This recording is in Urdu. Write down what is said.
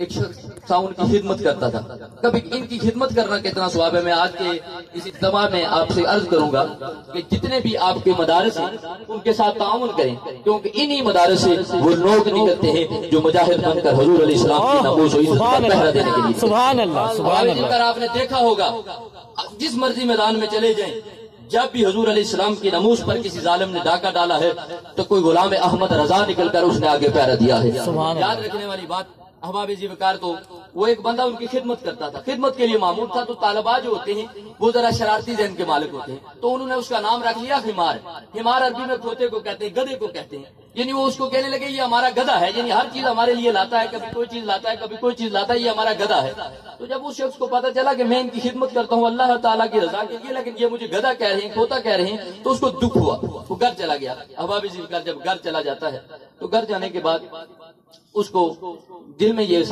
ایک شخص تھا، ان کی خدمت کرتا تھا. کبھی ان کی خدمت کرنا کتنا ثواب ہے، میں آج کے اس اجتماع میں آپ سے عرض کروں گا کہ جتنے بھی آپ کے مدارس ہیں ان کے ساتھ تعاون کریں، کیونکہ انہی مدارس سے وہ لوگ نکلتے ہیں جو مجاہد بن کر حضور علیہ السلام کی ناموس و عزت کا پہرا دینے کے لیے. سبحان اللہ، سبحان اللہ. آپ نے دیکھا ہوگا جس مرضی میدان میں چلے جائیں، جب بھی حضور علیہ السلام کی ناموس پر کسی ظالم نے ڈاکہ ڈالا ہے تو کوئی غلام احمد رضا نکل کر اس نے آگے پہرا دیا ہے. یاد رکھنے والی بات، احباب ذی وقار، تو وہ ایک بندہ ان کی خدمت کرتا تھا، خدمت کے لیے معمول تھا. تو طالبہ جو ہوتے ہیں وہ ذرا شرارتی ذہن کے مالک ہوتے ہیں، تو انہوں نے اس کا نام رکھ لیا حمار. حمار عربی میں کھوتے کو کہتے ہیں، گدھے کو کہتے ہیں. یعنی وہ اس کو کہنے لگے یہ ہمارا گدھا ہے، یعنی ہر چیز ہمارے لیے لاتا ہے، کبھی کوئی چیز لاتا ہے، کبھی کوئی چیز لاتا ہے، یہ ہمارا گدھا ہے. تو جب اس شخص کو پتا چلا کہ میں ان کی خدمت کرتا ہوں اللہ تعالیٰ کی رضا کے لیے، لیکن یہ مجھے گدھا کہہ رہے ہیں، کھوتا کہہ رہے ہیں، تو اس کو دکھ ہوا. وہ گھر چلا گیا. احباب ذی وقار جب گھر چلا جاتا ہے تو گھر جانے کے بعد اس کو دل میں یہ